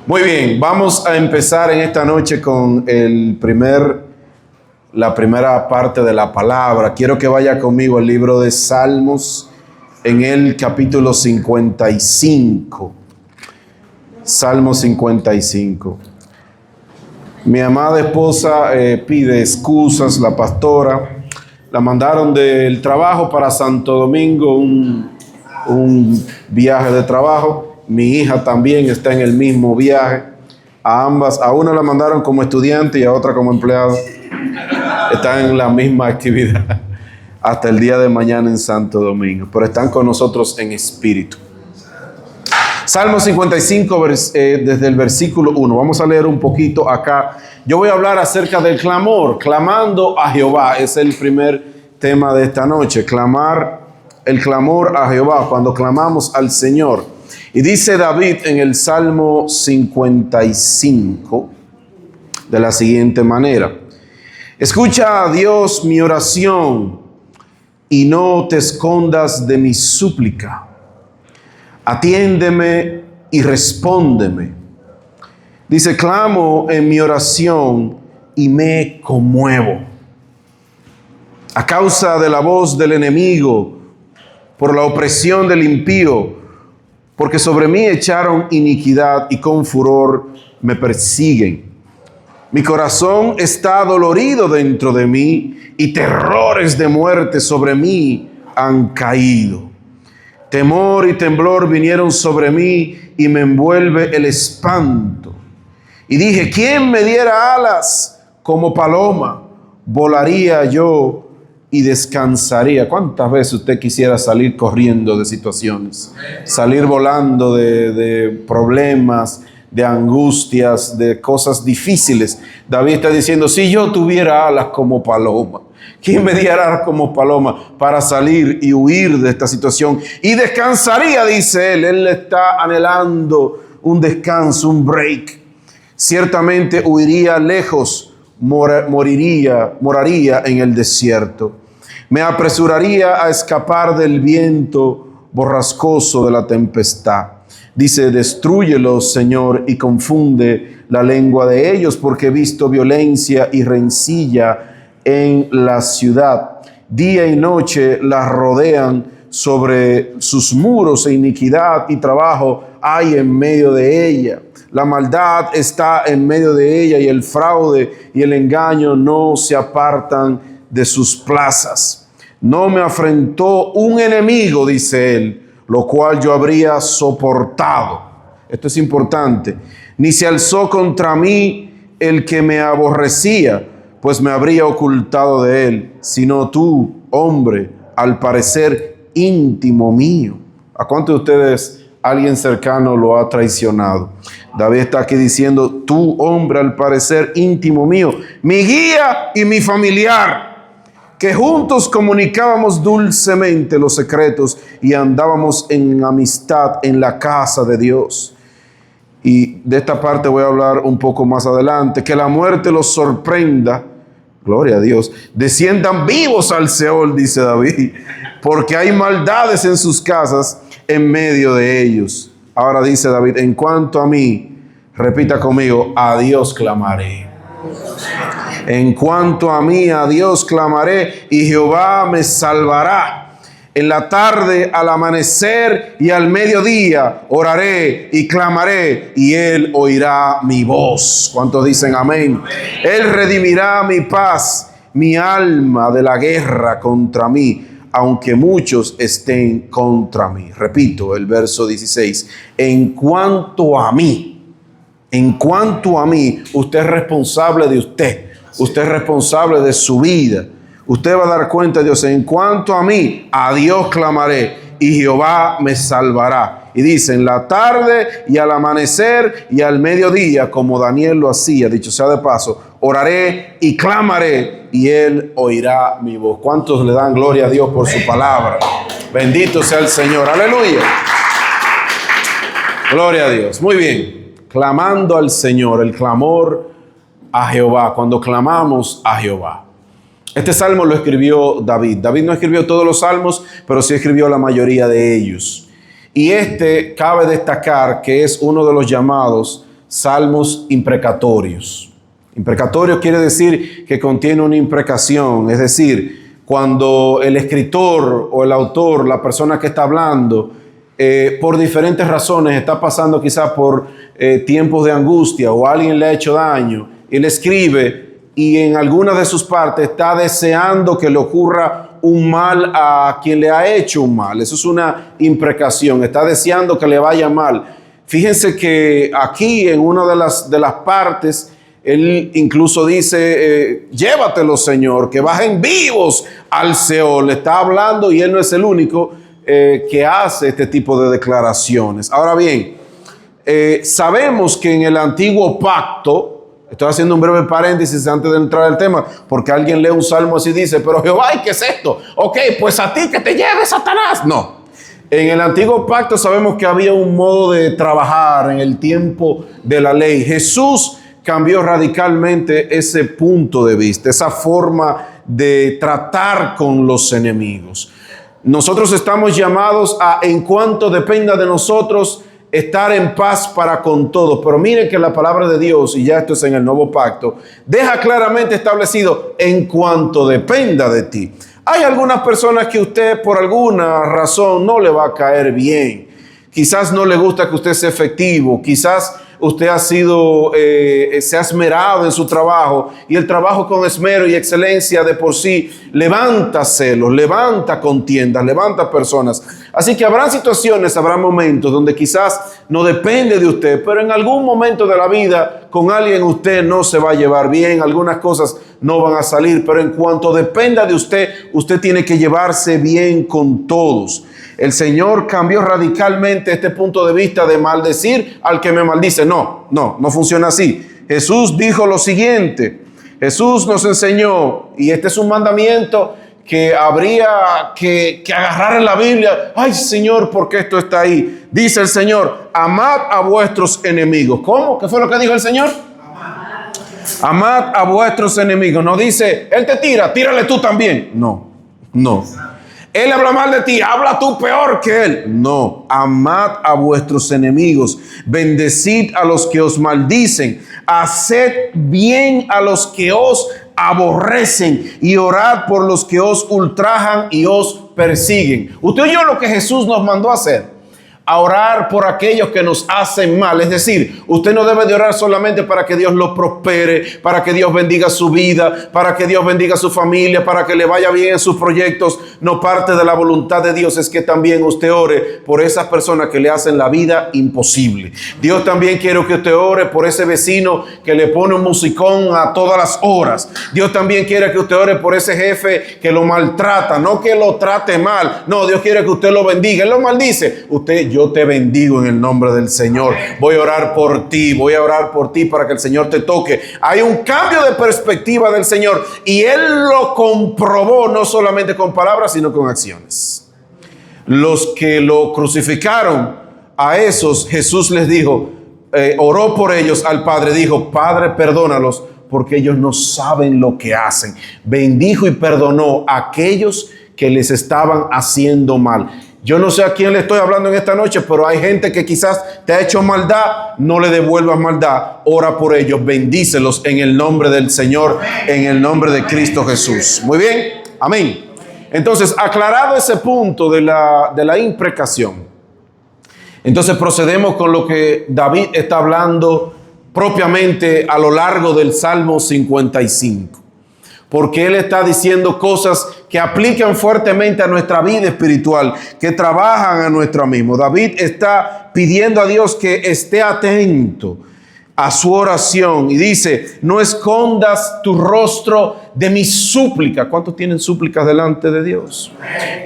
Muy bien, vamos a empezar en esta noche con la primera parte de la palabra. Quiero que vaya conmigo al libro de Salmos en el capítulo 55. Salmo 55. Mi amada esposa pide excusas, la pastora. La mandaron del trabajo para Santo Domingo, un viaje de trabajo. Mi hija también está en el mismo viaje. A ambas, a una la mandaron como estudiante y a otra como empleado. Están en la misma actividad hasta el día de mañana en Santo Domingo, pero están con nosotros en espíritu. Salmo 55, desde el versículo 1. Vamos a leer un poquito acá. Yo voy a hablar acerca del clamor, clamando a Jehová. Es el primer tema de esta noche, el clamor a Jehová, cuando clamamos al Señor. Y dice David en el Salmo 55 de la siguiente manera: escucha a Dios mi oración y no te escondas de mi súplica. Atiéndeme y respóndeme. Dice, clamo en mi oración y me conmuevo. A causa de la voz del enemigo, por la opresión del impío, porque sobre mí echaron iniquidad y con furor me persiguen. Mi corazón está dolorido dentro de mí y terrores de muerte sobre mí han caído. Temor y temblor vinieron sobre mí y me envuelve el espanto. Y dije, ¿quién me diera alas como paloma? Volaría yo y descansaría. ¿Cuántas veces usted quisiera salir corriendo de situaciones? Salir volando de problemas, de angustias, de cosas difíciles. David está diciendo, si yo tuviera alas como paloma, ¿quién me diera alas como paloma para salir y huir de esta situación? Y descansaría, dice él. Él está anhelando un descanso, un break. Ciertamente huiría lejos, moraría en el desierto. Me apresuraría a escapar del viento borrascoso de la tempestad. Dice, destrúyelos, Señor, y confunde la lengua de ellos, porque he visto violencia y rencilla en la ciudad. Día y noche la rodean, sobre sus muros e iniquidad y trabajo hay en medio de ella. La maldad está en medio de ella y el fraude y el engaño no se apartan de sus plazas. No me afrentó un enemigo, dice él, lo cual yo habría soportado. Esto es importante. Ni se alzó contra mí el que me aborrecía, pues me habría ocultado de él, sino tú, hombre, al parecer íntimo mío. ¿A cuántos de ustedes alguien cercano lo ha traicionado? David está aquí diciendo, tú, hombre, al parecer íntimo mío, mi guía y mi familiar, que juntos comunicábamos dulcemente los secretos y andábamos en amistad en la casa de Dios. Y de esta parte voy a hablar un poco más adelante. Que la muerte los sorprenda, gloria a Dios, desciendan vivos al Seol, dice David, porque hay maldades en sus casas en medio de ellos. Ahora dice David, en cuanto a mí, repita conmigo, a Dios clamaré. En cuanto a mí, a Dios clamaré y Jehová me salvará. En la tarde, al amanecer y al mediodía, oraré y clamaré y Él oirá mi voz. ¿Cuántos dicen amén? Él redimirá mi paz, mi alma de la guerra contra mí, aunque muchos estén contra mí. Repito el verso 16. En cuanto a mí, usted es responsable de usted. Usted es responsable de su vida. Usted va a dar cuenta de Dios. En cuanto a mí, a Dios clamaré y Jehová me salvará. Y dice, en la tarde y al amanecer y al mediodía, como Daniel lo hacía, dicho sea de paso, oraré y clamaré y Él oirá mi voz. ¿Cuántos le dan gloria a Dios por su palabra? Bendito sea el Señor. Aleluya. Gloria a Dios. Muy bien. Clamando al Señor, el clamor a Jehová, cuando clamamos a Jehová. Este salmo lo escribió David. David no escribió todos los salmos, pero sí escribió la mayoría de ellos. Y cabe destacar que es uno de los llamados salmos imprecatorios. Imprecatorio quiere decir que contiene una imprecación, es decir, cuando el escritor o el autor, la persona que está hablando, por diferentes razones está pasando quizás por tiempos de angustia o alguien le ha hecho daño, él escribe y en alguna de sus partes está deseando que le ocurra un mal a quien le ha hecho un mal. Eso es una imprecación, está deseando que le vaya mal. Fíjense que aquí en una de las partes, él incluso dice, llévatelo, Señor, que bajen vivos al Seol. Le está hablando y él no es el único que hace este tipo de declaraciones. Ahora bien, sabemos que en el antiguo pacto, estoy haciendo un breve paréntesis antes de entrar al tema, porque alguien lee un salmo así y dice, pero Jehová, ¿y qué es esto? Ok, pues a ti que te lleve Satanás. No. En el antiguo pacto sabemos que había un modo de trabajar en el tiempo de la ley. Jesús cambió radicalmente ese punto de vista, esa forma de tratar con los enemigos. Nosotros estamos llamados a, en cuanto dependa de nosotros, estar en paz para con todos. Pero miren que la palabra de Dios, y ya esto es en el nuevo pacto, deja claramente establecido en cuanto dependa de ti. Hay algunas personas que usted por alguna razón no le va a caer bien. Quizás no le gusta que usted sea efectivo. Quizás usted se ha esmerado en su trabajo y el trabajo con esmero y excelencia de por sí levanta celos, levanta contiendas, levanta personas. Así que habrá situaciones, habrá momentos donde quizás no depende de usted, pero en algún momento de la vida con alguien usted no se va a llevar bien, algunas cosas no van a salir, pero en cuanto dependa de usted, usted tiene que llevarse bien con todos. El Señor cambió radicalmente este punto de vista de maldecir al que me maldice. No funciona así. Jesús dijo lo siguiente. Jesús nos enseñó, y este es un mandamiento que habría que agarrar en la Biblia. Ay, Señor, ¿por qué esto está ahí? Dice el Señor, amad a vuestros enemigos. ¿Cómo? ¿Qué fue lo que dijo el Señor? Amad a vuestros enemigos. No dice, Él te tira, tírale tú también. No. Él habla mal de ti, habla tú peor que él. No, amad a vuestros enemigos, bendecid a los que os maldicen, haced bien a los que os aborrecen y orad por los que os ultrajan y os persiguen. Usted oyó lo que Jesús nos mandó a hacer. A orar por aquellos que nos hacen mal. Es decir, usted no debe de orar solamente para que Dios lo prospere, para que Dios bendiga su vida, para que Dios bendiga su familia, para que le vaya bien en sus proyectos. No, parte de la voluntad de Dios es que también usted ore por esas personas que le hacen la vida imposible. Dios también quiere que usted ore por ese vecino que le pone un musicón a todas las horas. Dios también quiere que usted ore por ese jefe que lo maltrata, no que lo trate mal. No, Dios quiere que usted lo bendiga. Él lo maldice. Yo te bendigo en el nombre del Señor. Voy a orar por ti para que el Señor te toque. Hay un cambio de perspectiva del Señor y Él lo comprobó no solamente con palabras, sino con acciones. Los que lo crucificaron, a esos Jesús les dijo, oró por ellos al Padre, dijo, Padre, perdónalos porque ellos no saben lo que hacen. Bendijo y perdonó a aquellos que les estaban haciendo mal. Yo no sé a quién le estoy hablando en esta noche, pero hay gente que quizás te ha hecho maldad. No le devuelvas maldad. Ora por ellos, bendícelos en el nombre del Señor, en el nombre de Cristo Jesús. Muy bien, amén. Entonces, aclarado ese punto de la imprecación, entonces procedemos con lo que David está hablando propiamente a lo largo del Salmo 55. Porque Él está diciendo cosas que aplican fuertemente a nuestra vida espiritual, que trabajan a nuestro mismo. David está pidiendo a Dios que esté atento a su oración y dice, no escondas tu rostro de mi súplica. ¿Cuántos tienen súplicas delante de Dios?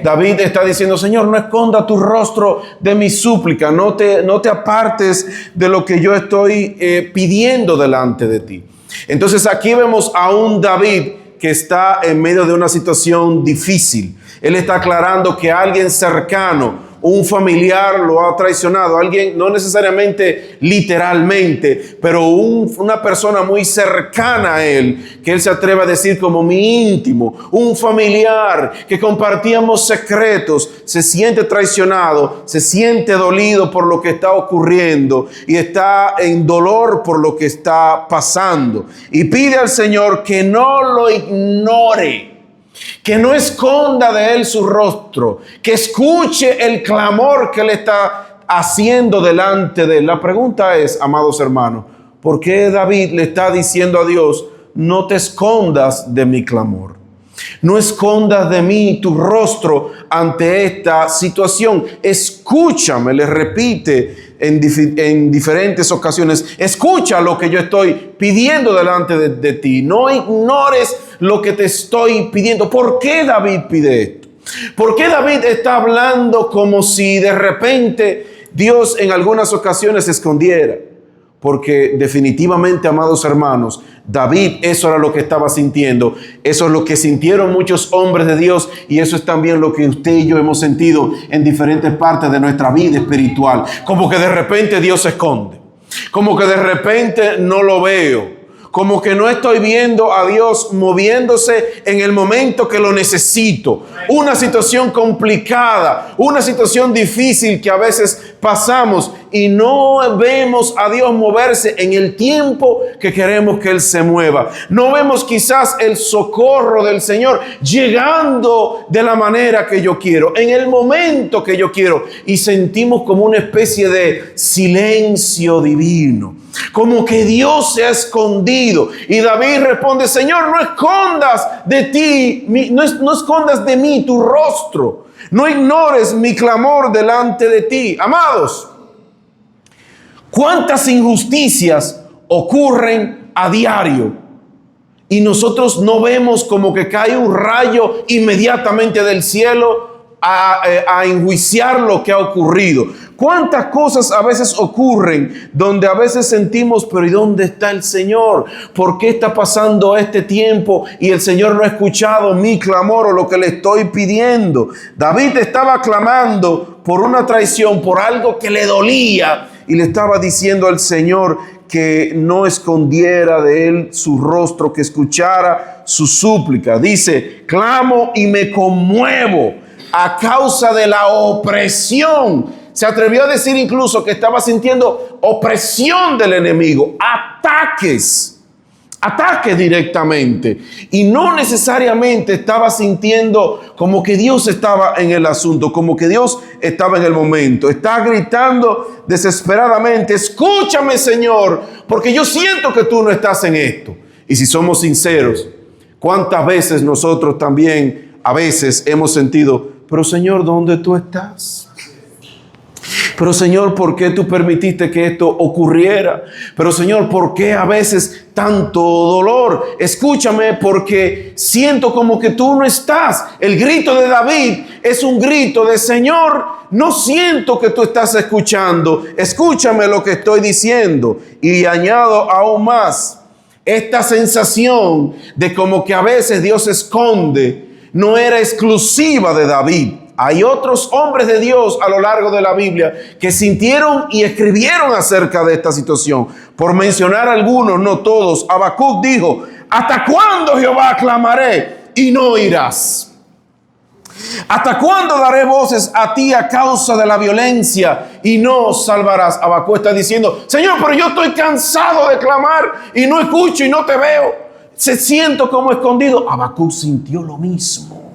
David está diciendo, Señor, no esconda tu rostro de mi súplica, no te apartes de lo que yo estoy pidiendo delante de ti. Entonces aquí vemos a un David que está en medio de una situación difícil. Él está aclarando que alguien cercano, un familiar lo ha traicionado, alguien no necesariamente literalmente, pero una persona muy cercana a él, que él se atreve a decir como mi íntimo, un familiar que compartíamos secretos, se siente traicionado, se siente dolido por lo que está ocurriendo y está en dolor por lo que está pasando y pide al Señor que no lo ignore, que no esconda de él su rostro, que escuche el clamor que le está haciendo delante de él. La pregunta es, amados hermanos, ¿por qué David le está diciendo a Dios, no te escondas de mi clamor? No escondas de mí tu rostro ante esta situación. Escúchame, le repite en diferentes ocasiones. Escucha lo que yo estoy pidiendo delante de ti. No ignores lo que te estoy pidiendo. ¿Por qué David pide esto? ¿Por qué David está hablando como si de repente Dios en algunas ocasiones se escondiera? Porque definitivamente, amados hermanos, David eso era lo que estaba sintiendo. Eso es lo que sintieron muchos hombres de Dios y eso es también lo que usted y yo hemos sentido en diferentes partes de nuestra vida espiritual. Como que de repente Dios se esconde. Como que de repente no lo veo. Como que no estoy viendo a Dios moviéndose en el momento que lo necesito. Una situación complicada, una situación difícil que a veces pasamos y no vemos a Dios moverse en el tiempo que queremos que Él se mueva. No vemos quizás el socorro del Señor llegando de la manera que yo quiero, en el momento que yo quiero. Y sentimos como una especie de silencio divino. Como que Dios se ha escondido. Y David responde, Señor, no escondas de ti, no escondas de mí tu rostro. No ignores mi clamor delante de ti. Amados, ¿cuántas injusticias ocurren a diario? Y nosotros no vemos como que cae un rayo inmediatamente del cielo a enjuiciar lo que ha ocurrido. ¿Cuántas cosas a veces ocurren donde a veces sentimos, pero ¿y dónde está el Señor? ¿Por qué está pasando este tiempo y el Señor no ha escuchado mi clamor o lo que le estoy pidiendo? David estaba clamando por una traición, por algo que le dolía y le estaba diciendo al Señor que no escondiera de él su rostro, que escuchara su súplica. Dice, clamo y me conmuevo a causa de la opresión. Se atrevió a decir incluso que estaba sintiendo opresión del enemigo, ataques directamente. Y no necesariamente estaba sintiendo como que Dios estaba en el asunto, como que Dios estaba en el momento. Está gritando desesperadamente, escúchame, Señor, porque yo siento que tú no estás en esto. Y si somos sinceros, ¿cuántas veces nosotros también a veces hemos sentido, pero Señor, ¿dónde tú estás? Pero Señor, ¿por qué tú permitiste que esto ocurriera? Pero Señor, ¿por qué a veces tanto dolor? Escúchame, porque siento como que tú no estás. El grito de David es un grito de Señor, no siento que tú estás escuchando. Escúchame lo que estoy diciendo. Y añado aún más, esta sensación de como que a veces Dios se esconde no era exclusiva de David. Hay otros hombres de Dios a lo largo de la Biblia que sintieron y escribieron acerca de esta situación. Por mencionar algunos, no todos. Habacuc dijo, ¿hasta cuándo, Jehová, clamaré y no oirás? ¿Hasta cuándo daré voces a ti a causa de la violencia y no salvarás? Habacuc está diciendo, Señor, pero yo estoy cansado de clamar y no escucho y no te veo. Se siento como escondido. Habacuc sintió lo mismo.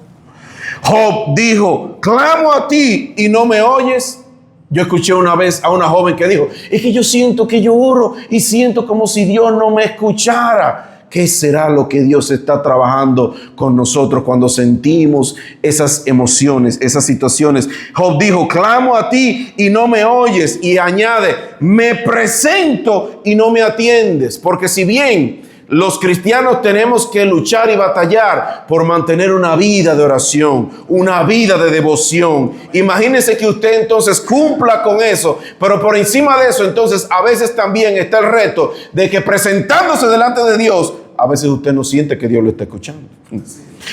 Job dijo, clamo a ti y no me oyes. Yo escuché una vez a una joven que dijo, es que yo siento que yo oro y siento como si Dios no me escuchara. ¿Qué será lo que Dios está trabajando con nosotros cuando sentimos esas emociones, esas situaciones? Job dijo, clamo a ti y no me oyes. Y añade, me presento y no me atiendes. Porque si bien los cristianos tenemos que luchar y batallar por mantener una vida de oración, una vida de devoción. Imagínese que usted entonces cumpla con eso, pero por encima de eso, entonces a veces también está el reto de que presentándose delante de Dios, a veces usted no siente que Dios lo está escuchando.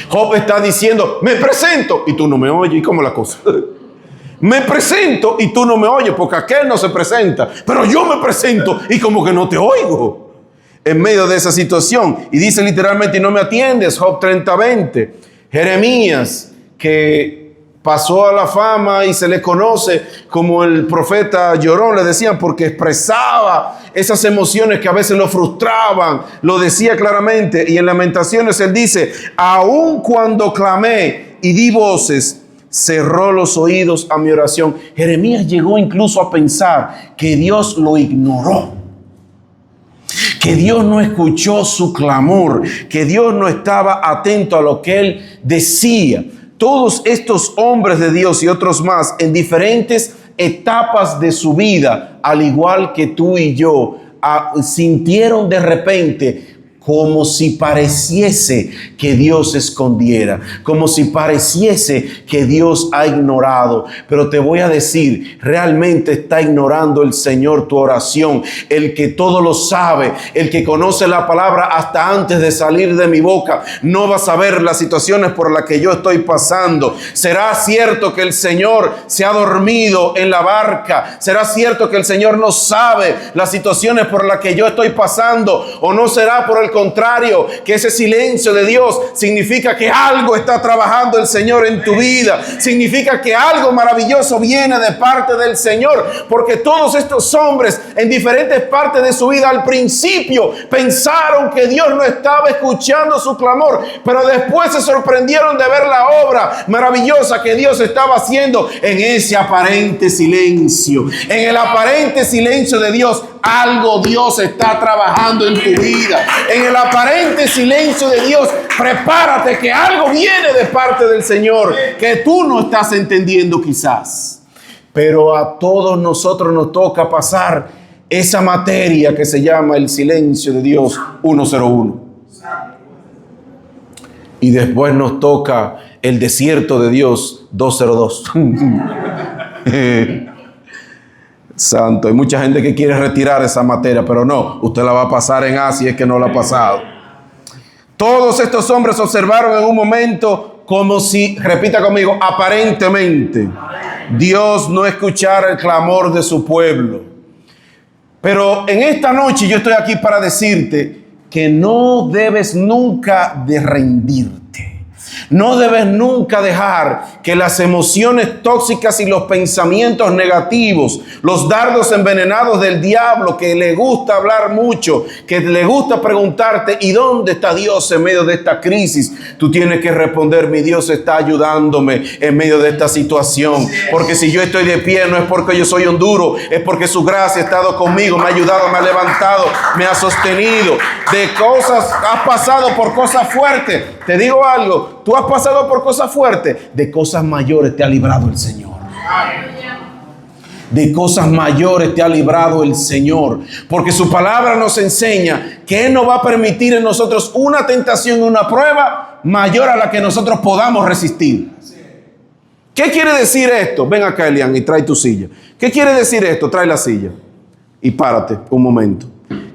Job está diciendo, me presento y tú no me oyes. ¿Y cómo la cosa? Me presento y tú no me oyes, porque aquel no se presenta, pero yo me presento y como que no te oigo. En medio de esa situación, y dice literalmente, y no me atiendes, Job 30:20. Jeremías, que pasó a la fama y se le conoce como el profeta llorón, le decían, porque expresaba esas emociones que a veces lo frustraban, lo decía claramente. Y en Lamentaciones él dice, aun cuando clamé y di voces, cerró los oídos a mi oración. Jeremías llegó incluso a pensar que Dios lo ignoró, que Dios no escuchó su clamor, que Dios no estaba atento a lo que él decía. Todos estos hombres de Dios y otros más en diferentes etapas de su vida, al igual que tú y yo, sintieron de repente como si pareciese que Dios se escondiera, como si pareciese que Dios ha ignorado. Pero te voy a decir, realmente está ignorando el Señor tu oración. El que todo lo sabe, el que conoce la palabra hasta antes de salir de mi boca, no va a saber las situaciones por las que yo estoy pasando. ¿Será cierto que el Señor se ha dormido en la barca? ¿Será cierto que el Señor no sabe las situaciones por las que yo estoy pasando? ¿O no será por el contrario, que ese silencio de Dios significa que algo está trabajando el Señor en tu vida? Significa que algo maravilloso viene de parte del Señor, porque todos estos hombres en diferentes partes de su vida al principio pensaron que Dios no estaba escuchando su clamor, pero después se sorprendieron de ver la obra maravillosa que Dios estaba haciendo en ese aparente silencio. En el aparente silencio de Dios, algo Dios está trabajando en tu vida. En el aparente silencio de Dios, prepárate que algo viene de parte del Señor que tú no estás entendiendo quizás. Pero a todos nosotros nos toca pasar esa materia que se llama el silencio de Dios 101. Y después nos toca el desierto de Dios 202. Santo, hay mucha gente que quiere retirar esa materia, pero no, usted la va a pasar en A si es que no la ha pasado. Todos estos hombres observaron en un momento como si, repita conmigo, aparentemente Dios no escuchara el clamor de su pueblo. Pero en esta noche yo estoy aquí para decirte que no debes nunca de rendirte. No debes nunca dejar que las emociones tóxicas y los pensamientos negativos, los dardos envenenados del diablo, que le gusta hablar mucho, que le gusta preguntarte, ¿y dónde está Dios en medio de esta crisis? Tú tienes que responder, mi Dios está ayudándome en medio de esta situación. Porque si yo estoy de pie, no es porque yo soy un duro, es porque su gracia ha estado conmigo, me ha ayudado, me ha levantado, me ha sostenido. De cosas, has pasado por cosas fuertes. Te digo algo, tú has pasado por cosas fuertes, de cosas mayores te ha librado el Señor. De cosas mayores te ha librado el Señor, porque su palabra nos enseña que Él no va a permitir en nosotros una tentación, una prueba mayor a la que nosotros podamos resistir. ¿Qué quiere decir esto? Ven acá, Elian, y trae tu silla. ¿Qué quiere decir esto? Trae la silla y párate un momento.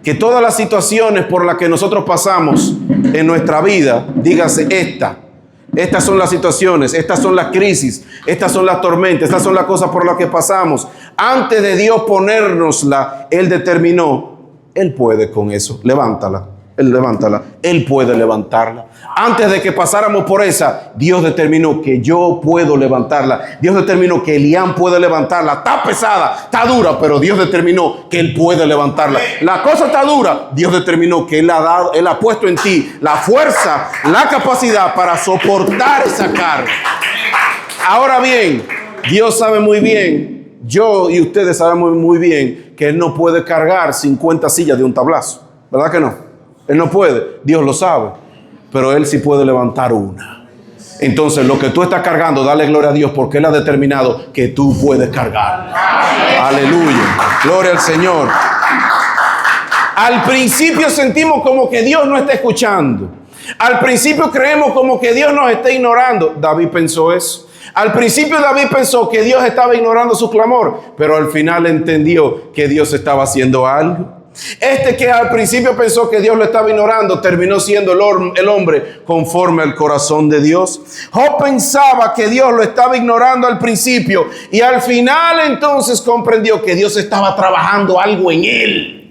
Que todas las situaciones por las que nosotros pasamos en nuestra vida, dígase estas son las situaciones, estas son las crisis, estas son las tormentas, estas son las cosas por las que pasamos. Antes de Dios ponérnosla, Él determinó, Él puede con eso, levántala. Él puede levantarla. Antes de que pasáramos por esa, Dios determinó que yo puedo levantarla. Dios determinó que Elian puede levantarla. Está pesada, está dura, pero Dios determinó que Él puede levantarla. La cosa está dura, Dios determinó que Él ha puesto en ti la fuerza, la capacidad para soportar esa carga. Ahora bien, Dios sabe muy bien, yo y ustedes sabemos muy bien que Él no puede cargar 50 sillas de un tablazo. ¿Verdad que no? Él no puede, Dios lo sabe, pero Él sí puede levantar una. Entonces, lo que tú estás cargando, dale gloria a Dios, porque Él ha determinado que tú puedes cargar. Aleluya, gloria al Señor. Al principio sentimos como que Dios no está escuchando. Al principio creemos como que Dios nos está ignorando. David pensó eso. Al principio David pensó que Dios estaba ignorando su clamor, pero al final entendió que Dios estaba haciendo algo. Este que al principio pensó que Dios lo estaba ignorando, terminó siendo el hombre conforme al corazón de Dios. Job pensaba que Dios lo estaba ignorando al principio y al final entonces comprendió que Dios estaba trabajando algo en él.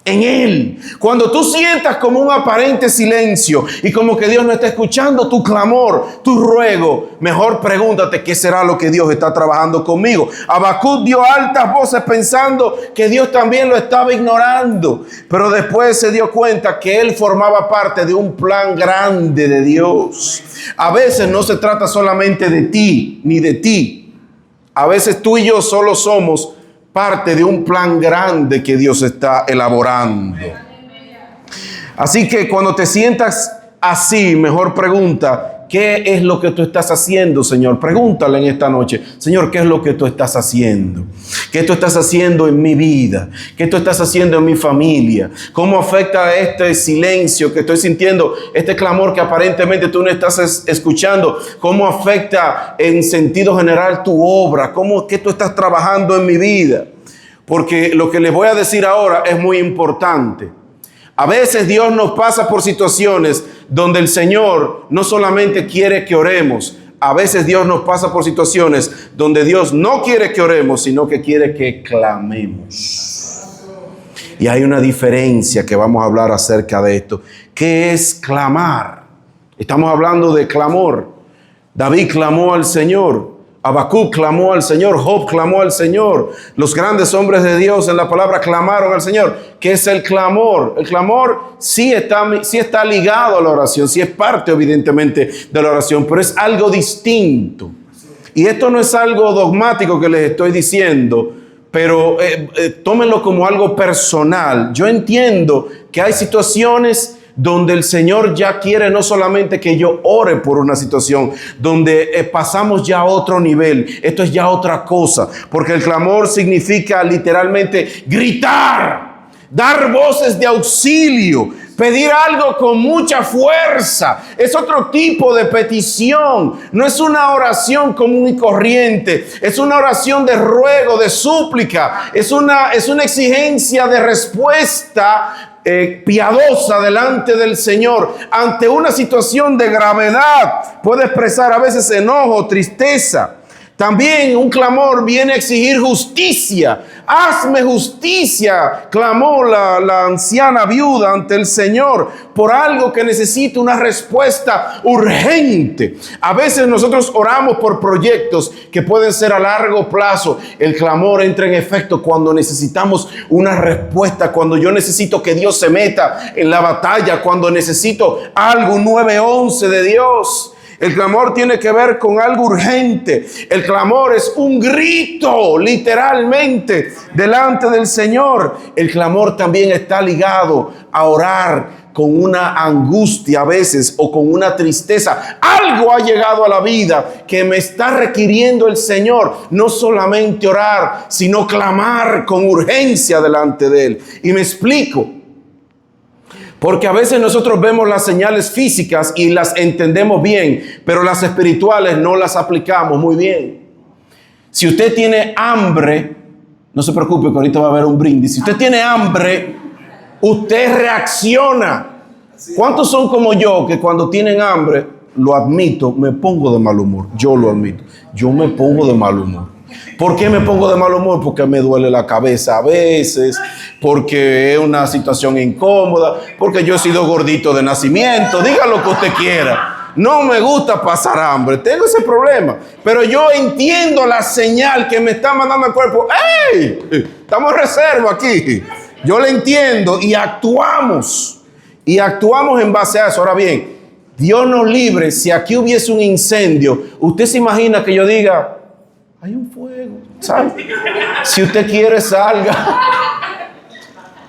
En él. Cuando tú sientas como un aparente silencio y como que Dios no está escuchando tu clamor, tu ruego, mejor pregúntate qué será lo que Dios está trabajando conmigo. Habacuc dio altas voces pensando que Dios también lo estaba ignorando, pero después se dio cuenta que él formaba parte de un plan grande de Dios. A veces no se trata solamente de ti ni de ti. A veces tú y yo solo somos parte de un plan grande que Dios está elaborando. Así que cuando te sientas así, mejor pregunta, ¿qué es lo que tú estás haciendo, Señor? Pregúntale en esta noche, Señor, ¿qué es lo que tú estás haciendo? ¿Qué tú estás haciendo en mi vida? ¿Qué tú estás haciendo en mi familia? ¿Cómo afecta este silencio que estoy sintiendo, este clamor que aparentemente tú no estás escuchando? ¿Cómo afecta en sentido general tu obra? ¿Qué tú estás trabajando en mi vida? Porque lo que les voy a decir ahora es muy importante. A veces Dios nos pasa por situaciones donde el Señor no solamente quiere que oremos. A veces Dios nos pasa por situaciones donde Dios no quiere que oremos, sino que quiere que clamemos. Y hay una diferencia que vamos a hablar acerca de esto. ¿Qué es clamar? Estamos hablando de clamor. David clamó al Señor. Habacuc clamó al Señor, Job clamó al Señor. Los grandes hombres de Dios en la palabra clamaron al Señor. ¿Qué es el clamor? El clamor sí está ligado a la oración, sí es parte evidentemente de la oración, pero es algo distinto. Y esto no es algo dogmático que les estoy diciendo, pero tómenlo como algo personal. Yo entiendo que hay situaciones donde el Señor ya quiere no solamente que yo ore por una situación, donde pasamos ya a otro nivel. Esto es ya otra cosa, porque el clamor significa literalmente gritar, dar voces de auxilio, pedir algo con mucha fuerza. Es otro tipo de petición. No es una oración común y corriente. Es una oración de ruego, de súplica. Es una exigencia de respuesta piadosa delante del Señor ante una situación de gravedad. Puede expresar a veces enojo, tristeza. También un clamor viene a exigir justicia. Hazme justicia, clamó la anciana viuda ante el Señor por algo que necesita una respuesta urgente. A veces nosotros oramos por proyectos que pueden ser a largo plazo. El clamor entra en efecto cuando necesitamos una respuesta, cuando yo necesito que Dios se meta en la batalla, cuando necesito algo, un 911 de Dios. El clamor tiene que ver con algo urgente. El clamor es un grito, literalmente, delante del Señor. El clamor también está ligado a orar con una angustia a veces o con una tristeza. Algo ha llegado a la vida que me está requiriendo el Señor. No solamente orar, sino clamar con urgencia delante de Él. Y me explico. Porque a veces nosotros vemos las señales físicas y las entendemos bien, pero las espirituales no las aplicamos muy bien. Si usted tiene hambre, no se preocupe que ahorita va a haber un brindis. Si usted tiene hambre, usted reacciona. ¿Cuántos son como yo que cuando tienen hambre, lo admito, me pongo de mal humor? Yo lo admito, yo me pongo de mal humor. ¿Por qué me pongo de mal humor? Porque me duele la cabeza a veces, porque es una situación incómoda, porque yo he sido gordito de nacimiento, diga lo que usted quiera. No me gusta pasar hambre, tengo ese problema, pero yo entiendo la señal que me está mandando el cuerpo. ¡Ey! Estamos en reserva aquí. Yo la entiendo y actuamos en base a eso. Ahora bien, Dios nos libre, si aquí hubiese un incendio, usted se imagina que yo diga, hay un fuego, ¿sabe? Si usted quiere, salga.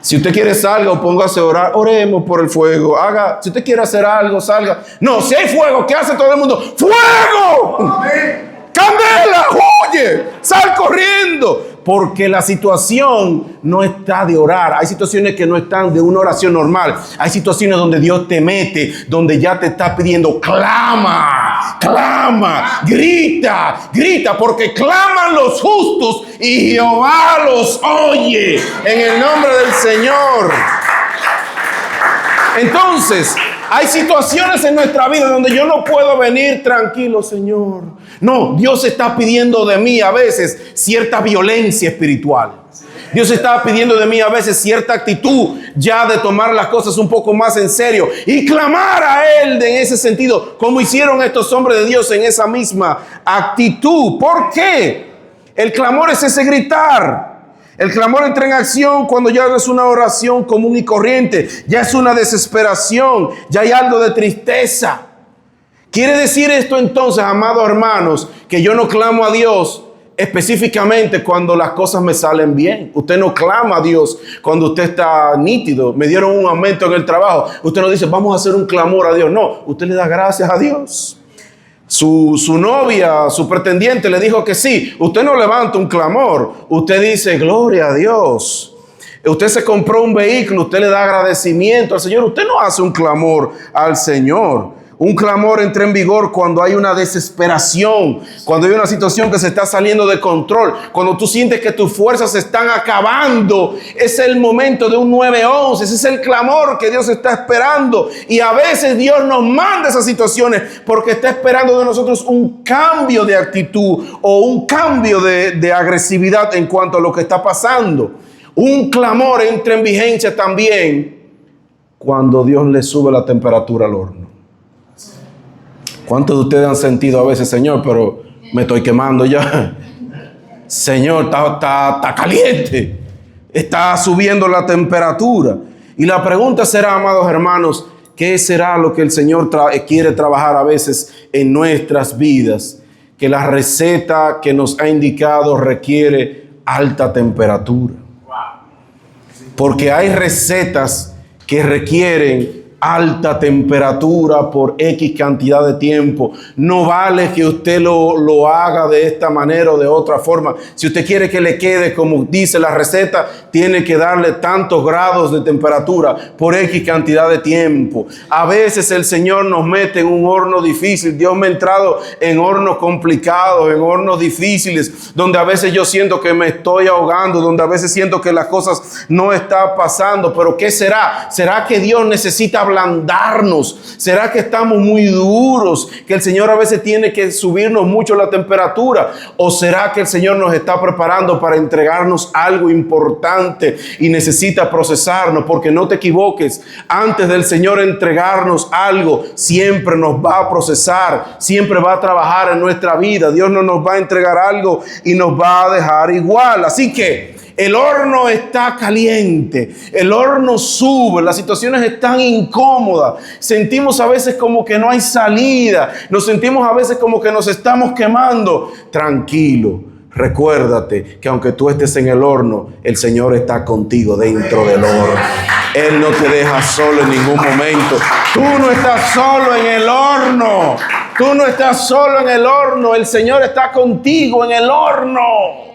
Si usted quiere, salga o póngase a orar. Oremos por el fuego. Si usted quiere hacer algo, salga. No, si hay fuego, ¿qué hace todo el mundo? ¡Fuego! ¡Candela! ¡Huye! ¡Sal corriendo! Porque la situación no está de orar. Hay situaciones que no están de una oración normal. Hay situaciones donde Dios te mete, donde ya te está pidiendo, clama. clama, grita, grita, porque claman los justos y Jehová los oye en el nombre del Señor. Entonces, hay situaciones en nuestra vida donde yo no puedo venir tranquilo, Señor. No, Dios está pidiendo de mí a veces cierta violencia espiritual. Dios está pidiendo de mí a veces cierta actitud ya de tomar las cosas un poco más en serio y clamar a Él en ese sentido, como hicieron estos hombres de Dios en esa misma actitud. ¿Por qué? El clamor es ese gritar. El clamor entra en acción cuando ya no es una oración común y corriente, ya es una desesperación, ya hay algo de tristeza. ¿Quiere decir esto entonces, amados hermanos, que yo no clamo a Dios específicamente cuando las cosas me salen bien? Usted no clama a Dios cuando usted está nítido. Me dieron un aumento en el trabajo. Usted no dice, vamos a hacer un clamor a Dios. No, usted le da gracias a Dios. Su novia, su pretendiente le dijo que sí. Usted no levanta un clamor. Usted dice, gloria a Dios. Usted se compró un vehículo. Usted le da agradecimiento al Señor. Usted no hace un clamor al Señor. Un clamor entra en vigor cuando hay una desesperación, cuando hay una situación que se está saliendo de control, cuando tú sientes que tus fuerzas se están acabando. Es el momento de un 911, ese es el clamor que Dios está esperando. Y a veces Dios nos manda esas situaciones porque está esperando de nosotros un cambio de actitud o un cambio de agresividad en cuanto a lo que está pasando. Un clamor entra en vigencia también cuando Dios le sube la temperatura al horno. ¿Cuántos de ustedes han sentido a veces, Señor, pero me estoy quemando ya? Señor, está caliente. Está subiendo la temperatura. Y la pregunta será, amados hermanos, ¿qué será lo que el Señor quiere trabajar a veces en nuestras vidas? Que la receta que nos ha indicado requiere alta temperatura. Porque hay recetas que requieren alta temperatura por X cantidad de tiempo. No vale que usted lo haga de esta manera o de otra forma. Si usted quiere que le quede como dice la receta, tiene que darle tantos grados de temperatura por X cantidad de tiempo. A veces el Señor nos mete en un horno difícil. Dios me ha entrado en hornos complicados, en hornos difíciles, donde a veces yo siento que me estoy ahogando, donde a veces siento que las cosas no están pasando. Pero ¿qué será? ¿Será que Dios necesita ablandarnos? ¿Será que estamos muy duros, que el Señor a veces tiene que subirnos mucho la temperatura? ¿O será que el Señor nos está preparando para entregarnos algo importante y necesita procesarnos? Porque no te equivoques, antes del Señor entregarnos algo, siempre nos va a procesar, siempre va a trabajar en nuestra vida. Dios no nos va a entregar algo y nos va a dejar igual. Así que el horno está caliente, el horno sube, las situaciones están incómodas, sentimos a veces como que no hay salida, nos sentimos a veces como que nos estamos quemando. Tranquilo, recuérdate que aunque tú estés en el horno, el Señor está contigo dentro del horno. Él no te deja solo en ningún momento. Tú no estás solo en el horno. Tú no estás solo en el horno. El Señor está contigo en el horno.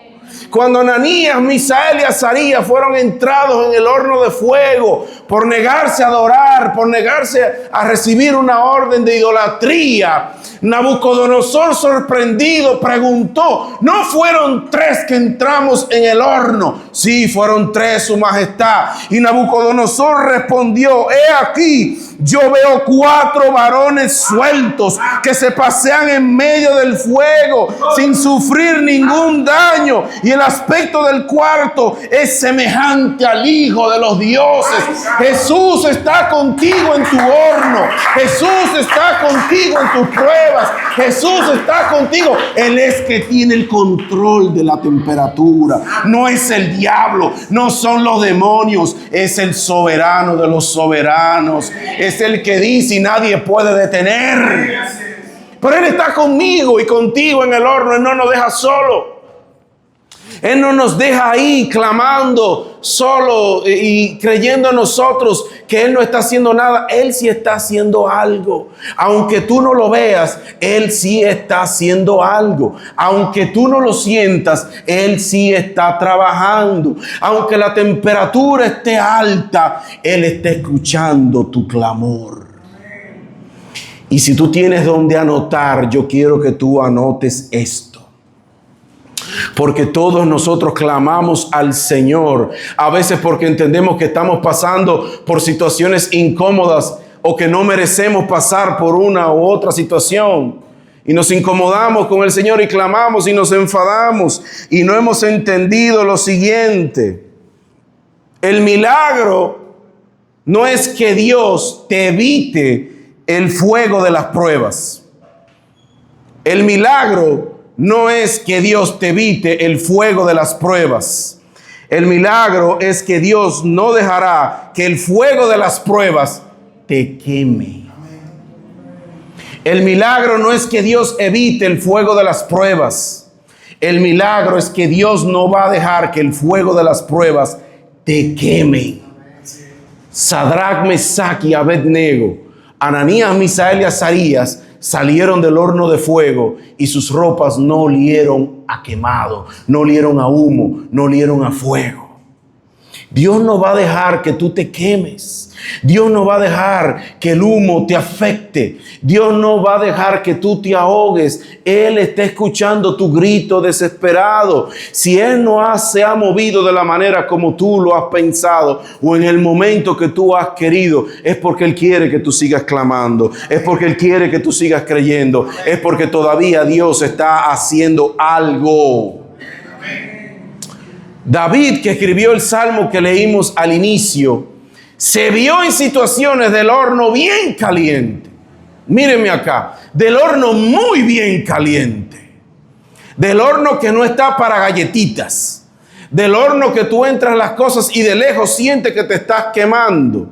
Cuando Ananías, Misael y Azarías fueron entrados en el horno de fuego por negarse a adorar, por negarse a recibir una orden de idolatría, Nabucodonosor, sorprendido, preguntó: ¿no fueron 3 que entramos en el horno? Sí, fueron 3, su majestad. Y Nabucodonosor respondió: he aquí, yo veo 4 varones sueltos que se pasean en medio del fuego sin sufrir ningún daño. Y el aspecto del cuarto es semejante al Hijo de los dioses. Jesús está contigo en tu horno. Jesús está contigo en tus pruebas. Jesús está contigo. Él es que tiene el control de la temperatura. No es el diablo, no son los demonios. Es el soberano de los soberanos. Es el que dice y nadie puede detener. Pero Él está conmigo y contigo en el horno. Él no nos deja solo. Él no nos deja ahí clamando solo y creyendo nosotros que Él no está haciendo nada. Él sí está haciendo algo. Aunque tú no lo veas, Él sí está haciendo algo. Aunque tú no lo sientas, Él sí está trabajando. Aunque la temperatura esté alta, Él está escuchando tu clamor. Y si tú tienes donde anotar, yo quiero que tú anotes esto. Porque todos nosotros clamamos al Señor, a veces porque entendemos que estamos pasando por situaciones incómodas o que no merecemos pasar por una u otra situación. Y nos incomodamos con el Señor y clamamos y nos enfadamos y no hemos entendido lo siguiente. El milagro no es que Dios te evite el fuego de las pruebas. El milagro no es que Dios te evite el fuego de las pruebas. El milagro es que Dios no dejará que el fuego de las pruebas te queme. El milagro no es que Dios evite el fuego de las pruebas. El milagro es que Dios no va a dejar que el fuego de las pruebas te queme. Sadrach, Mesach y Abednego, Ananías, Misael y Azarías salieron del horno de fuego y sus ropas no olieron a quemado, no olieron a humo, no olieron a fuego. Dios no va a dejar que tú te quemes. Dios no va a dejar que el humo te afecte. Dios no va a dejar que tú te ahogues. Él está escuchando tu grito desesperado. Si Él no se ha movido de la manera como tú lo has pensado o en el momento que tú has querido, es porque Él quiere que tú sigas clamando. Es porque Él quiere que tú sigas creyendo. Es porque todavía Dios está haciendo algo. David, que escribió el salmo que leímos al inicio, se vio en situaciones del horno bien caliente. Mírenme acá, del horno muy bien caliente. Del horno que no está para galletitas. Del horno que tú entras las cosas y de lejos sientes que te estás quemando.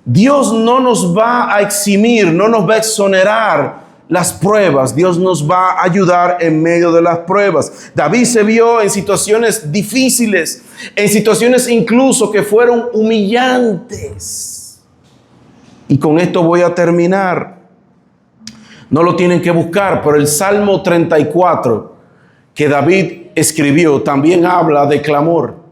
Dios no nos va a eximir, no nos va a exonerar las pruebas. Dios nos va a ayudar en medio de las pruebas. David se vio en situaciones difíciles, en situaciones incluso que fueron humillantes. Y con esto voy a terminar. No lo tienen que buscar, pero el Salmo 34 que David escribió también habla de clamor.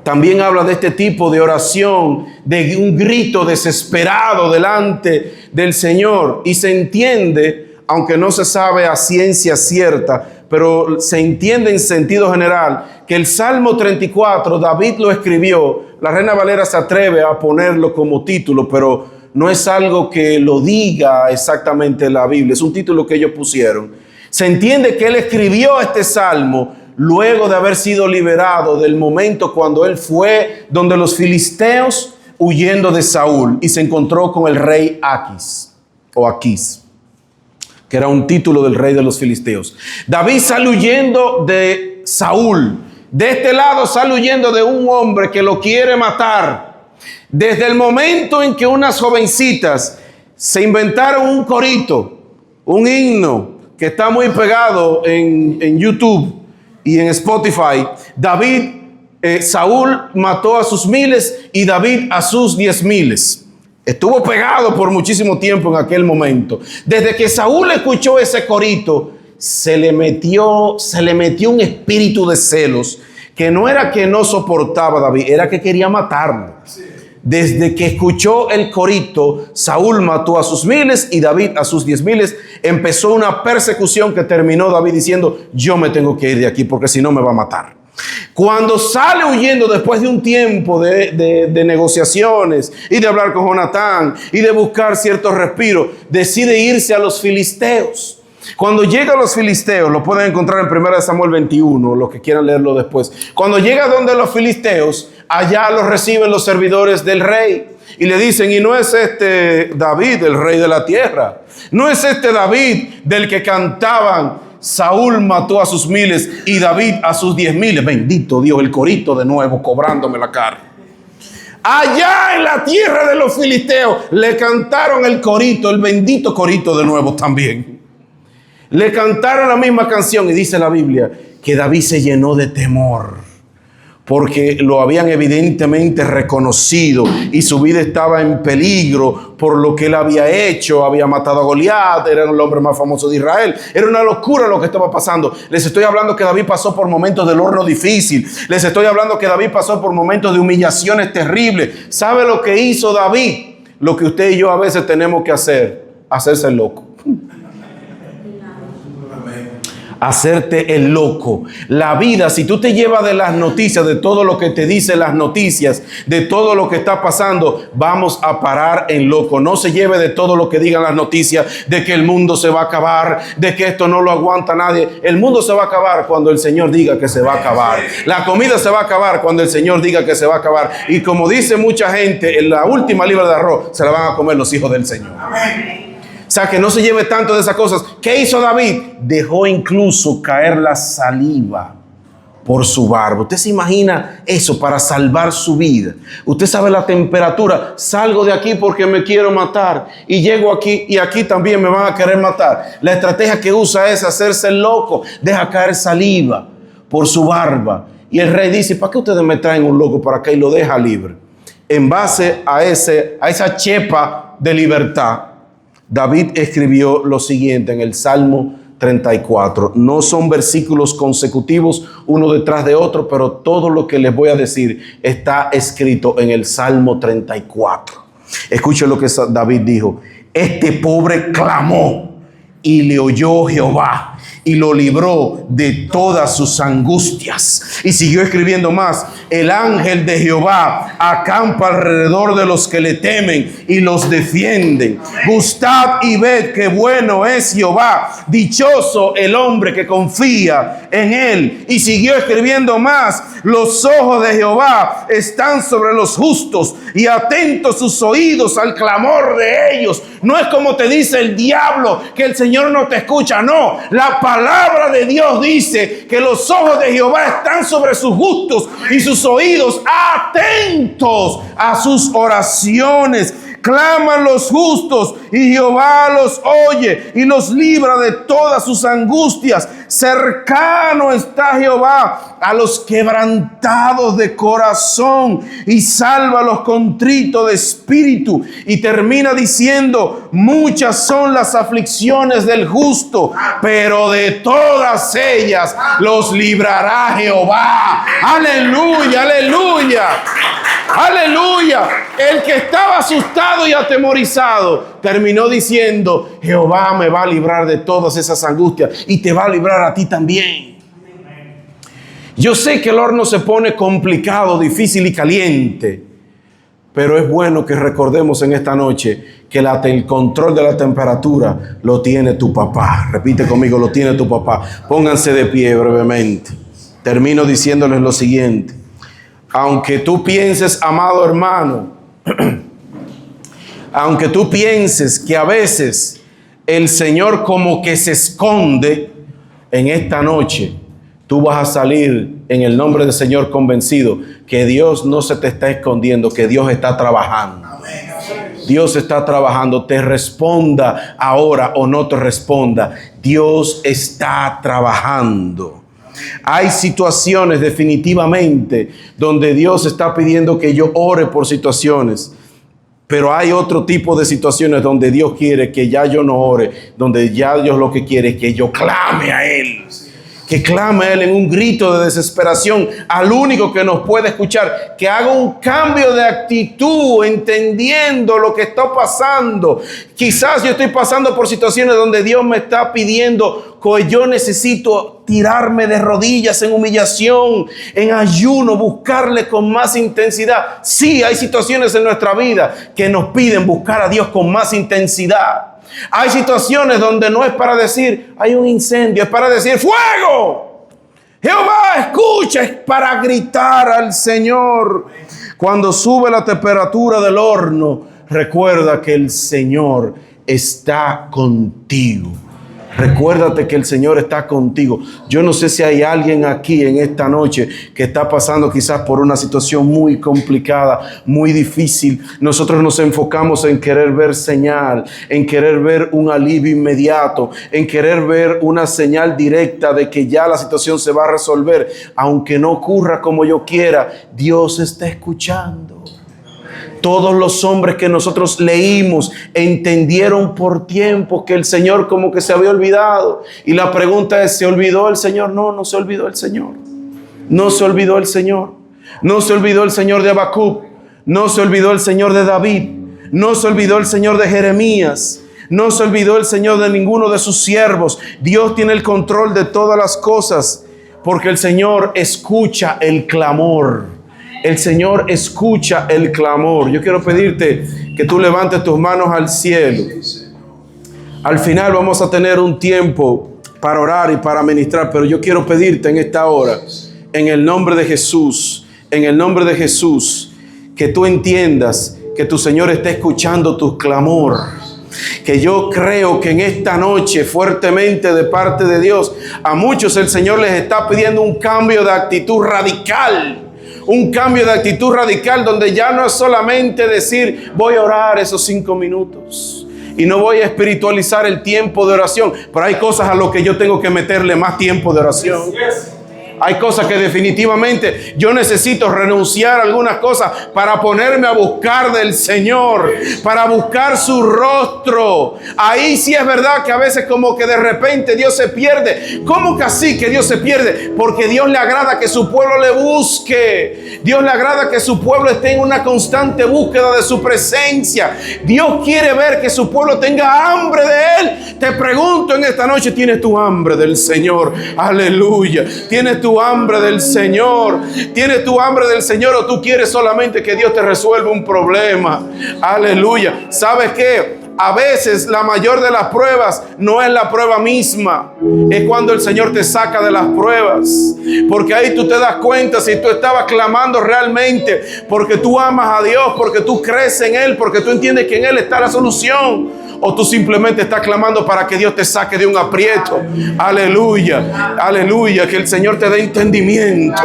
También habla de este tipo de oración, de un grito desesperado delante del Señor. Y se entiende, aunque no se sabe a ciencia cierta, pero se entiende en sentido general, que el Salmo 34, David lo escribió. La Reina Valera se atreve a ponerlo como título, pero no es algo que lo diga exactamente la Biblia. Es un título que ellos pusieron. Se entiende que él escribió este Salmo luego de haber sido liberado del momento cuando él fue donde los filisteos huyendo de Saúl y se encontró con el rey Aquís, que era un título del rey de los filisteos. David sale huyendo de Saúl. De este lado sale huyendo de un hombre que lo quiere matar. Desde el momento en que unas jovencitas se inventaron un corito, un himno que está muy pegado en YouTube y en Spotify, Saúl mató a sus miles y David a sus 10,000. Estuvo pegado por muchísimo tiempo en aquel momento. Desde que Saúl escuchó ese corito, se le metió un espíritu de celos, que no era que no soportaba a David, era que quería matarlo. Desde que escuchó el corito, Saúl mató a sus miles y David a sus 10,000. Empezó una persecución que terminó David diciendo: yo me tengo que ir de aquí porque si no me va a matar. Cuando sale huyendo después de un tiempo de negociaciones y de hablar con Jonatán y de buscar cierto respiro, decide irse a los filisteos. Cuando llega a los filisteos, lo pueden encontrar en 1 Samuel 21, los que quieran leerlo después. Cuando llega donde los filisteos, allá los reciben los servidores del rey y le dicen: y no es este David, el rey de la tierra, no es este David del que cantaban: Saúl mató a sus miles y David a sus 10,000. Bendito Dios, el corito de nuevo cobrándome la cara. Allá en la tierra de los filisteos le cantaron el corito, el bendito corito de nuevo también. Le cantaron la misma canción y dice la Biblia que David se llenó de temor porque lo habían evidentemente reconocido y su vida estaba en peligro por lo que él había hecho. Había matado a Goliat, era el hombre más famoso de Israel. Era una locura lo que estaba pasando. Les estoy hablando que David pasó por momentos del horno difícil. Les estoy hablando que David pasó por momentos de humillaciones terribles. ¿Sabe lo que hizo David? Lo que usted y yo a veces tenemos que hacer: hacerse el loco. Hacerte el loco. La vida, si tú te llevas de las noticias, de todo lo que te dicen las noticias, de todo lo que está pasando, vamos a parar en loco. No se lleve de todo lo que digan las noticias, de que el mundo se va a acabar, de que esto no lo aguanta nadie. El mundo se va a acabar cuando el Señor diga que se va a acabar. La comida se va a acabar cuando el Señor diga que se va a acabar. Y como dice mucha gente, en la última libra de arroz se la van a comer los hijos del Señor. Amén. O sea, que no se lleve tanto de esas cosas. ¿Qué hizo David? Dejó incluso caer la saliva por su barba. ¿Usted se imagina eso para salvar su vida? Usted sabe la temperatura. Salgo de aquí porque me quiero matar. Y llego aquí y aquí también me van a querer matar. La estrategia que usa es hacerse el loco. Deja caer saliva por su barba. Y el rey dice, ¿para qué ustedes me traen un loco para acá? Y lo deja libre. En base a esa chepa de libertad, David escribió lo siguiente en el Salmo 34. No son versículos consecutivos uno detrás de otro, pero todo lo que les voy a decir está escrito en el Salmo 34. Escuchen lo que David dijo. Este pobre clamó y le oyó Jehová y lo libró de todas sus angustias. Y siguió escribiendo más. El ángel de Jehová acampa alrededor de los que le temen y los defienden. Gustad y ved qué bueno es Jehová. Dichoso el hombre que confía en él. Y siguió escribiendo más. Los ojos de Jehová están sobre los justos y atentos sus oídos al clamor de ellos. No es como te dice el diablo, que el Señor no te escucha. No, la palabra de Dios dice que los ojos de Jehová están sobre sus justos y sus oídos atentos a sus oraciones. Claman los justos y Jehová los oye y los libra de todas sus angustias. Cercano está Jehová a los quebrantados de corazón y salva a los contritos de espíritu. Y termina diciendo, muchas son las aflicciones del justo, pero de todas ellas los librará Jehová. Aleluya, aleluya. Aleluya. El que estaba asustado y atemorizado terminó diciendo, Jehová me va a librar de todas esas angustias y te va a librar a ti también. Yo sé que el horno se pone complicado, difícil y caliente, pero es bueno que recordemos en esta noche que el control de la temperatura lo tiene tu papá. Repite conmigo, lo tiene tu papá. Pónganse de pie brevemente. Termino diciéndoles lo siguiente. Aunque tú pienses, amado hermano, aunque tú pienses que a veces el Señor como que se esconde, en esta noche tú vas a salir en el nombre del Señor convencido que Dios no se te está escondiendo, que Dios está trabajando. Dios está trabajando, te responda ahora o no te responda. Dios está trabajando. Hay situaciones definitivamente donde Dios está pidiendo que yo ore por situaciones, pero hay otro tipo de situaciones donde Dios quiere que ya yo no ore, donde ya Dios lo que quiere es que yo clame a Él. Que clame a Él en un grito de desesperación al único que nos puede escuchar, que haga un cambio de actitud entendiendo lo que está pasando. Quizás yo estoy pasando por situaciones donde Dios me está pidiendo que yo necesito tirarme de rodillas en humillación, en ayuno, buscarle con más intensidad. Sí, hay situaciones en nuestra vida que nos piden buscar a Dios con más intensidad. Hay situaciones donde no es para decir hay un incendio, es para decir fuego. Jehová escucha, es para gritar al Señor. Cuando sube la temperatura del horno, recuerda que el Señor está contigo. Recuérdate que el Señor está contigo. Yo no sé si hay alguien aquí en esta noche que está pasando quizás por una situación muy complicada, muy difícil. Nosotros nos enfocamos en querer ver señal, en querer ver un alivio inmediato, en querer ver una señal directa de que ya la situación se va a resolver. Aunque no ocurra como yo quiera, Dios está escuchando. Todos los hombres que nosotros leímos entendieron por tiempo que el Señor como que se había olvidado. Y la pregunta es, ¿se olvidó el Señor? No, no se olvidó el Señor. No se olvidó el Señor. No se olvidó el Señor de Habacuc. No se olvidó el Señor de David. No se olvidó el Señor de Jeremías. No se olvidó el Señor de ninguno de sus siervos. Dios tiene el control de todas las cosas, porque el Señor escucha el clamor. El Señor escucha el clamor. Yo quiero pedirte que tú levantes tus manos al cielo. Al final vamos a tener un tiempo para orar y para ministrar, pero yo quiero pedirte en esta hora, en el nombre de Jesús, en el nombre de Jesús, que tú entiendas que tu Señor está escuchando tu clamor. Que yo creo que en esta noche, fuertemente de parte de Dios, a muchos el Señor les está pidiendo un cambio de actitud radical. Un cambio de actitud radical donde ya no es solamente decir voy a orar esos 5 minutos y no voy a espiritualizar el tiempo de oración, pero hay cosas a lo que yo tengo que meterle más tiempo de oración. Hay cosas que definitivamente yo necesito renunciar a algunas cosas para ponerme a buscar del Señor, para buscar su rostro. Ahí sí es verdad que a veces como que de repente Dios se pierde. ¿Cómo que así que Dios se pierde? Porque Dios le agrada que su pueblo le busque. Dios le agrada que su pueblo esté en una constante búsqueda de su presencia. Dios quiere ver que su pueblo tenga hambre de Él. Te pregunto en esta noche, ¿tienes tu hambre del Señor? Aleluya. ¿Tienes tu hambre del Señor? ¿Tienes tu hambre del Señor o tú quieres solamente que Dios te resuelva un problema? Aleluya. ¿Sabes qué? A veces la mayor de las pruebas no es la prueba misma, es cuando el Señor te saca de las pruebas, porque ahí tú te das cuenta si tú estabas clamando realmente porque tú amas a Dios, porque tú crees en Él, porque tú entiendes que en Él está la solución, o tú simplemente estás clamando para que Dios te saque de un aprieto. Aleluya, aleluya. Que el Señor te dé entendimiento,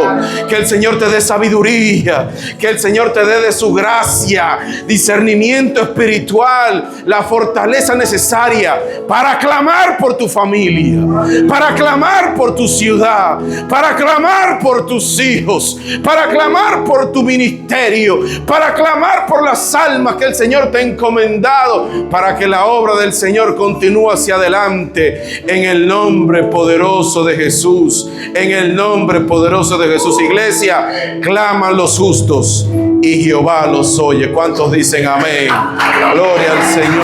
que el Señor te dé sabiduría, que el Señor te dé de su gracia, discernimiento espiritual, la fortaleza necesaria para clamar por tu familia, para clamar por tu ciudad, para clamar por tus hijos, para clamar por tu ministerio, para clamar por las almas que el Señor te ha encomendado, para que la obra del Señor continúe hacia adelante, en el nombre poderoso de Jesús, en el nombre poderoso de Jesús. Iglesia, claman los justos y Jehová los oye. ¿Cuántos dicen amén? Gloria al Señor.